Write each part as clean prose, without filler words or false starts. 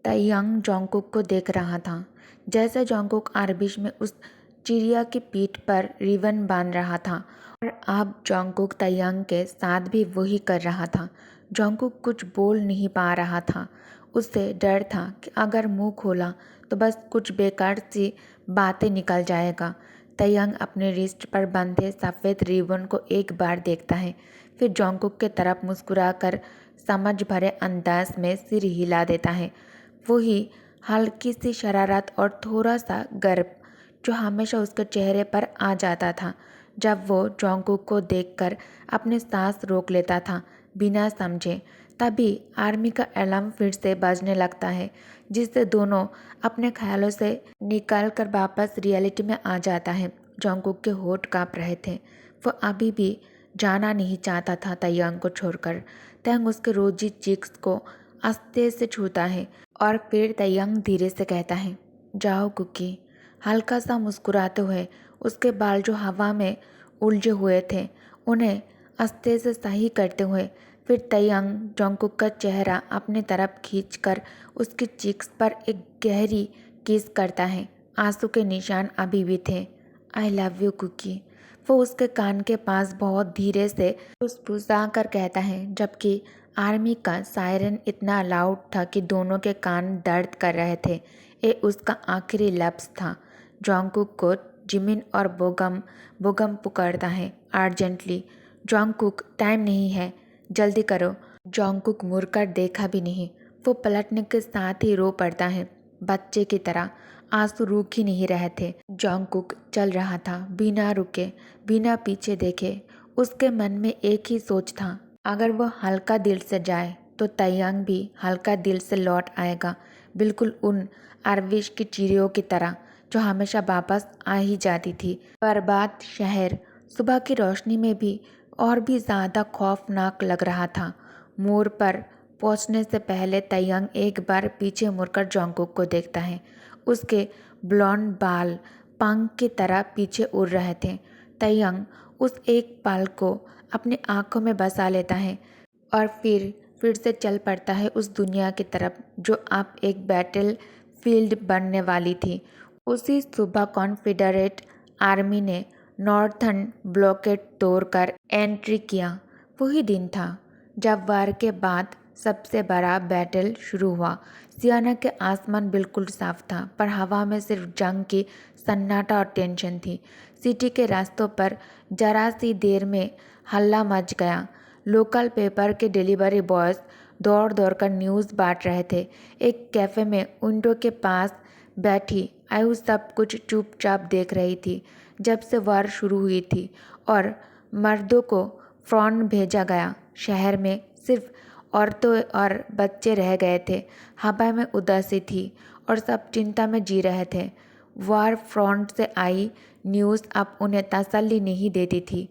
ताइयांग Jungkook को देख रहा था। जैसे जोंगकुक आर्बिश में उस चिड़िया की पीठ पर रिबन बांध रहा था और अब जोंगकुक ताइयांग के साथ भी वही कर रहा था। जोंगकुक कुछ बोल नहीं पा रहा था। उससे डर था कि अगर मुंह खोला तो बस कुछ बेकार सी बातें निकल जाएगा। ताइयांग अपने रिस्ट पर बंधे सफ़ेद रिबन को एक बार देखता है, फिर जोंगकुक के तरफ मुस्कुराकर समझ भरे अंदाज में सिर हिला देता है। वही हल्की सी शरारत और थोड़ा सा गर्व जो हमेशा उसके चेहरे पर आ जाता था जब वो जोंगकुक को देखकर अपनी सांस रोक लेता था बिना समझे। तभी आर्मी का अलार्म फिर से बजने लगता है, जिससे दोनों अपने ख्यालों से निकल कर वापस रियलिटी में आ जाता है। जोंगकुक के होठ काँप रहे थे। वो अभी भी जाना नहीं चाहता था ताइयांग को छोड़कर। ताइयांग उसके रोजी चिक्स को आस्ते से छूता है और फिर ताइयांग धीरे से कहता है, जाओ कुकी। हल्का सा मुस्कुराते हुए उसके बाल जो हवा में उलझे हुए थे उन्हें आस्ते से सही करते हुए फिर ताइयांग जोंगकुक का चेहरा अपनी तरफ खींचकर उसकी चिक्स पर एक गहरी किस करता है। आंसू के निशान अभी भी थे। आई लव यू कुकी, वो उसके कान के पास बहुत धीरे से फुसफुसा कर कहता है, जबकि आर्मी का सायरन इतना लाउड था कि दोनों के कान दर्द कर रहे थे। ये उसका आखिरी लफ्ज़ था। जोंगकुक को जिमिन और बोगम बोगम पुकारता है अर्जेंटली। जोंगकुक, टाइम नहीं है, जल्दी करो। जोंगकुक मुड़कर देखा भी नहीं। वो पलटने के साथ ही रो पड़ता है बच्चे की तरह। आंसू रुक ही नहीं रहे थे। जोंगकुक चल रहा था बिना रुके, बिना पीछे देखे। उसके मन में एक ही सोच था, अगर वो हल्का दिल से जाए तो ताइयांग भी हल्का दिल से लौट आएगा, बिल्कुल उन आर्विश की चिड़ियों की तरह जो हमेशा वापस आ ही जाती थी। बर्बाद शहर सुबह की रोशनी में भी और भी ज़्यादा खौफनाक लग रहा था। मोड़ पर पहुंचने से पहले ताइयांग एक बार पीछे मुड़कर जोंगकुक को देखता है। उसके ब्लॉन्ड बाल पंख की तरह पीछे उड़ रहे थे। ताइयांग उस एक पल को अपनी आंखों में बसा लेता है और फिर से चल पड़ता है उस दुनिया की तरफ जो अब एक बैटल फील्ड बनने वाली थी। उसी सुबह कॉन्फेडरेट आर्मी ने नॉर्थर्न ब्लॉकेड तोड़कर एंट्री किया। वही दिन था जब वार के बाद सबसे बड़ा बैटल शुरू हुआ। सियाना के आसमान बिल्कुल साफ था, पर हवा में सिर्फ जंग की सन्नाटा और टेंशन थी। सिटी के रास्तों पर जरा सी देर में हल्ला मच गया। लोकल पेपर के डिलीवरी बॉयज दौड़ दौड़ कर न्यूज़ बांट रहे थे। एक कैफ़े में विंडो के पास बैठी आयु सब कुछ चुपचाप देख रही थी जब से वार शुरू हुई थी और मर्दों को फ्रंट भेजा गया। शहर में सिर्फ औरतें और बच्चे रह गए थे। हवा में उदासी थी और सब चिंता में जी रहे थे। वार फ्रंट से आई न्यूज़ अब उन्हें तसल्ली नहीं देती थी।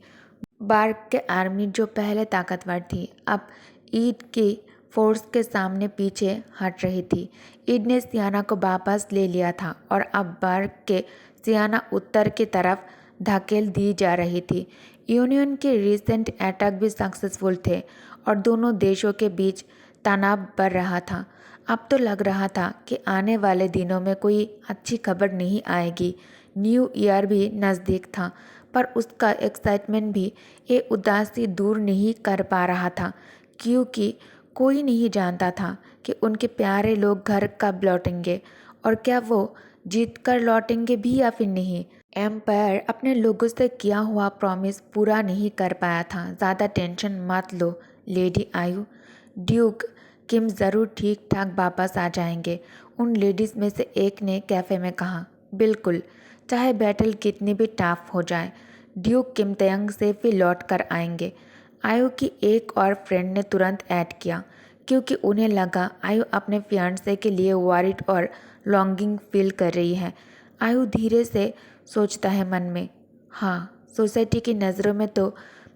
बार्क के आर्मी जो पहले ताकतवर थी अब ईद की फोर्स के सामने पीछे हट रही थी। ईद ने सियाना को वापस ले लिया था और अब बार्क के सियाना उत्तर की तरफ धकेल दी जा रही थी। यूनियन के रिसेंट अटैक भी सक्सेसफुल थे और दोनों देशों के बीच तनाव बढ़ रहा था। अब तो लग रहा था कि आने वाले दिनों में कोई अच्छी खबर नहीं आएगी। न्यू ईयर भी नज़दीक था, पर उसका एक्साइटमेंट भी ये उदासी दूर नहीं कर पा रहा था, क्योंकि कोई नहीं जानता था कि उनके प्यारे लोग घर कब लौटेंगे और क्या वो जीत कर लौटेंगे भी या फिर नहीं। एम्पायर अपने लोगों से किया हुआ प्रॉमिस पूरा नहीं कर पाया था। ज़्यादा टेंशन मत लो लेडी आयु, ड्यूक किम ज़रूर ठीक ठाक वापस आ जाएंगे, उन लेडीज़ में से एक ने कैफ़े में कहा। बिल्कुल, चाहे बैटल कितनी भी टफ हो जाए, ड्यूक किम तयंग सेफ ही लौट कर आएंगे। आयु की एक और फ्रेंड ने तुरंत ऐड किया, क्योंकि उन्हें लगा आयु अपने फियांसे के लिए वॉरिड और लॉन्गिंग फील कर रही है। आयु धीरे से सोचता है मन में, हाँ, सोसाइटी की नज़रों में तो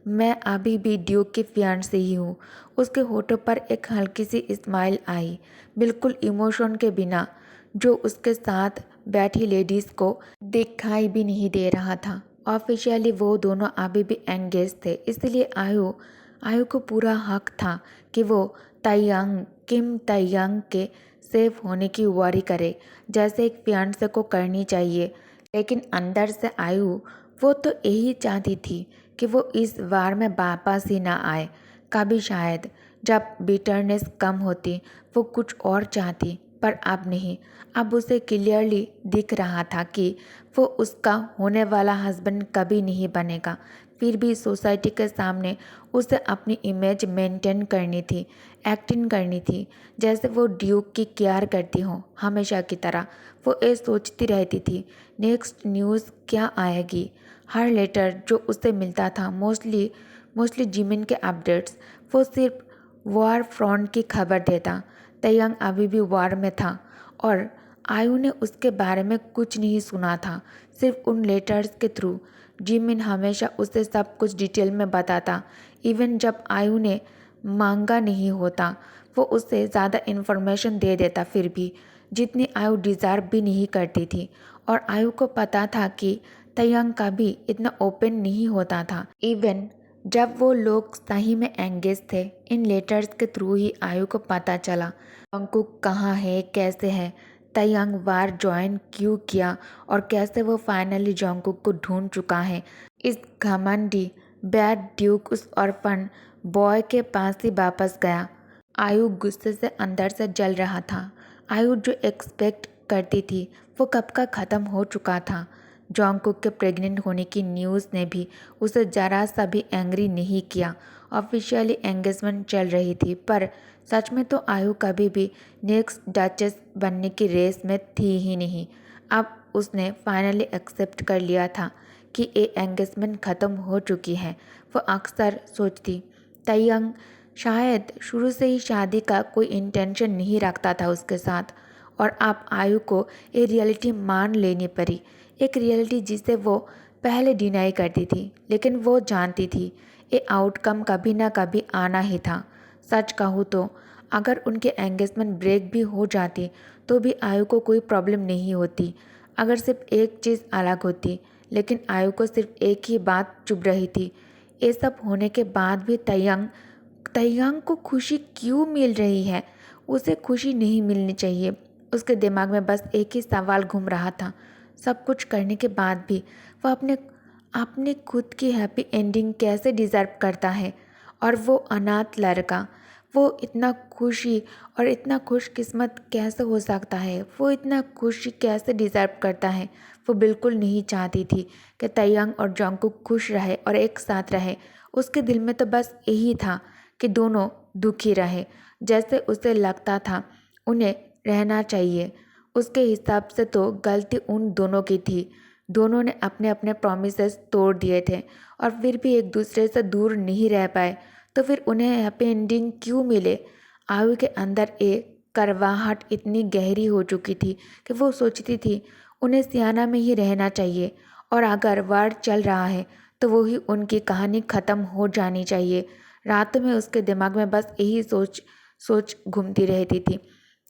मैं अभी भी ड्यूक की फियांसे ही हूँ। उसके होठों पर एक हल्की सी स्माइल आई, बिल्कुल इमोशन के बिना, जो उसके साथ बैठी लेडीज़ को दिखाई भी नहीं दे रहा था। ऑफिशियली वो दोनों अभी भी एंगेज थे, इसलिए आयु को पूरा हक था कि वो ताइयांग किम तयंग के सेफ होने की वरी करे जैसे एक फियांसे को करनी चाहिए। लेकिन अंदर से आयु वो तो यही चाहती थी कि वो इस वार में वापस ही ना आए। कभी शायद जब बिटरनेस कम होती वो कुछ और चाहती, पर अब नहीं। अब उसे क्लियरली दिख रहा था कि वो उसका होने वाला हस्बैंड कभी नहीं बनेगा। फिर भी सोसाइटी के सामने उसे अपनी इमेज मेंटेन करनी थी, एक्टिंग करनी थी जैसे वो ड्यूक की केयर करती हो हमेशा की तरह। वो ये सोचती रहती थी नेक्स्ट न्यूज़ क्या आएगी। हर लेटर जो उसे मिलता था मोस्टली जिमिन के अपडेट्स। वो सिर्फ वॉर फ्रंट की खबर देता। तयंग अभी भी वॉर में था और आयु ने उसके बारे में कुछ नहीं सुना था, सिर्फ उन लेटर्स के थ्रू। जिमिन हमेशा उसे सब कुछ डिटेल में बताता। इवन जब आयु ने मांगा नहीं होता वो उससे ज़्यादा इन्फॉर्मेशन दे देता, फिर भी जितनी आयु डिज़र्व भी नहीं करती थी। और आयु को पता था कि तयंग का भी इतना ओपन नहीं होता था। इवन जब वो लोग सही में एंगेज थे, इन लेटर्स के थ्रू ही आयु को पता चला जंगकुक कहाँ है, कैसे है, तयंग वार ज्वाइन क्यों किया और कैसे वो फाइनली जंगकुक को ढूंढ चुका है। इस घमंडी बैड ड्यूक उस ऑर्फन बॉय के पास ही वापस गया। आयु गुस्से से अंदर से जल रहा था। आयु जो एक्सपेक्ट करती थी वो कब का ख़त्म हो चुका था। जंगकुक के प्रेग्नेंट होने की न्यूज़ ने भी उसे ज़रा सा भी एंग्री नहीं किया। ऑफिशियली एंगेजमेंट चल रही थी, पर सच में तो आयु कभी भी नेक्स्ट डचेस बनने की रेस में थी ही नहीं। अब उसने फाइनली एक्सेप्ट कर लिया था कि ये एंगेजमेंट ख़त्म हो चुकी है। वो अक्सर सोचती तयंग शायद शुरू से ही शादी का कोई इंटेंशन नहीं रखता था उसके साथ। और अब आयु को ये रियलिटी मान लेनी पड़ी, एक रियलिटी जिसे वो पहले डिनाई करती थी, लेकिन वो जानती थी ये आउटकम कभी ना कभी आना ही था। सच कहूँ तो अगर उनके एंगेजमेंट ब्रेक भी हो जाती तो भी आयु को कोई प्रॉब्लम नहीं होती। अगर सिर्फ एक चीज़ अलग होती, लेकिन आयु को सिर्फ एक ही बात चुभ रही थी। ये सब होने के बाद भी तयंग को खुशी क्यों मिल रही है? उसे खुशी नहीं मिलनी चाहिए। उसके दिमाग में बस एक ही सवाल घूम रहा था। सब कुछ करने के बाद भी वो अपने खुद की हैप्पी एंडिंग कैसे डिज़र्व करता है? और वो अनाथ लड़का, वो इतना खुशी और इतना खुशकिस्मत कैसे हो सकता है? वो इतना खुशी कैसे डिज़र्व करता है? वो बिल्कुल नहीं चाहती थी कि तयंग और जंगकुक खुश रहे और एक साथ रहे। उसके दिल में तो बस यही था कि दोनों दुखी रहे, जैसे उसे लगता था उन्हें रहना चाहिए। उसके हिसाब से तो गलती उन दोनों की थी। दोनों ने अपने अपने प्रॉमिसेस तोड़ दिए थे और फिर भी एक दूसरे से दूर नहीं रह पाए। तो फिर उन्हें हैप्पी एंडिंग क्यों मिले? आयु के अंदर एक करवाहट इतनी गहरी हो चुकी थी कि वो सोचती थी उन्हें सियाना में ही रहना चाहिए और अगर वार चल रहा है तो वही उनकी कहानी ख़त्म हो जानी चाहिए। रात में उसके दिमाग में बस यही सोच घूमती रहती थी।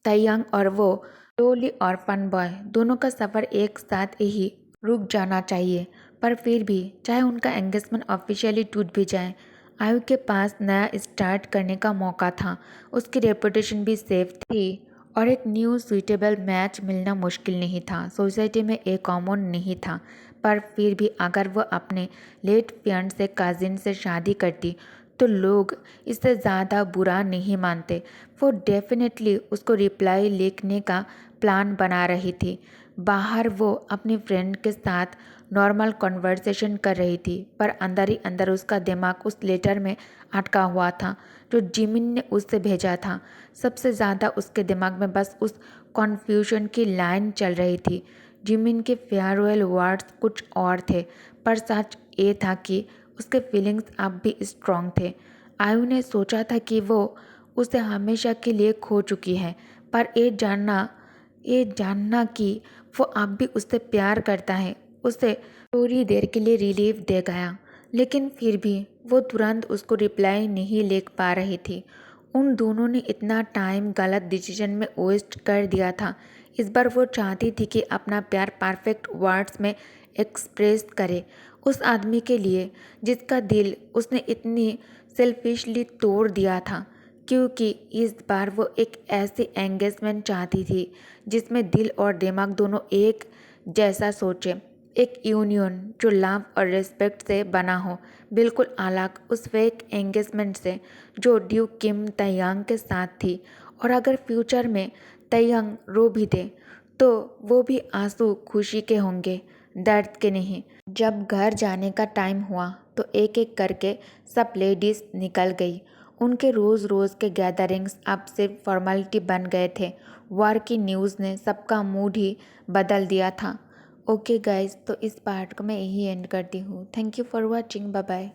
तयंग और वो लोली ऑर्फन बॉय दोनों का सफ़र एक साथ ही रुक जाना चाहिए। पर फिर भी चाहे उनका एंगेजमेंट ऑफिशियली टूट भी जाए, आयु के पास नया स्टार्ट करने का मौका था। उसकी रेपुटेशन भी सेफ थी और एक न्यू सुइटेबल मैच मिलना मुश्किल नहीं था। सोसाइटी में एक कॉमन नहीं था। पर फिर भी अगर वो अपने लेट फियांसे कजिन से शादी करती तो लोग इससे ज़्यादा बुरा नहीं मानते। वो डेफिनेटली उसको रिप्लाई लिखने का प्लान बना रही थी। बाहर वो अपनी फ्रेंड के साथ नॉर्मल कन्वर्सेशन कर रही थी, पर अंदर ही अंदर उसका दिमाग उस लेटर में अटका हुआ था जो जिमिन ने उससे भेजा था। सबसे ज़्यादा उसके दिमाग में बस उस कन्फ्यूजन की लाइन चल रही थी। जिमिन के फेयरवेल वर्ड्स कुछ और थे, पर सच ये था कि उसके फीलिंग्स अब भी स्ट्रॉन्ग थे। आयु ने सोचा था कि वो उसे हमेशा के लिए खो चुकी है, पर ये जानना कि वो अब भी उससे प्यार करता है उसे थोड़ी देर के लिए रिलीफ दे गया। लेकिन फिर भी वो तुरंत उसको रिप्लाई नहीं लिख पा रही थी। उन दोनों ने इतना टाइम गलत डिसीजन में वेस्ट कर दिया था। इस बार वो चाहती थी कि अपना प्यार परफेक्ट वर्ड्स में एक्सप्रेस करे उस आदमी के लिए जिसका दिल उसने इतनी सेल्फिशली तोड़ दिया था। क्योंकि इस बार वो एक ऐसी एंगेजमेंट चाहती थी जिसमें दिल और दिमाग दोनों एक जैसा सोचे, एक यूनियन जो लव और रिस्पेक्ट से बना हो, बिल्कुल अलग उस फेक एंगेजमेंट से जो ड्यूक किम तैयांग के साथ थी। और अगर फ्यूचर में तैयांग रो भी दे तो वो भी आंसू खुशी के होंगे, दर्द के नहीं। जब घर जाने का टाइम हुआ तो एक एक करके सब लेडीज निकल गई। उनके रोज़ रोज़ के गैदरिंग्स अब सिर्फ फॉर्मेलिटी बन गए थे। वार की न्यूज़ ने सबका मूड ही बदल दिया था। ओके गाइस, तो इस पार्ट को मैं यही एंड करती हूँ। Thank you for watching. Bye bye.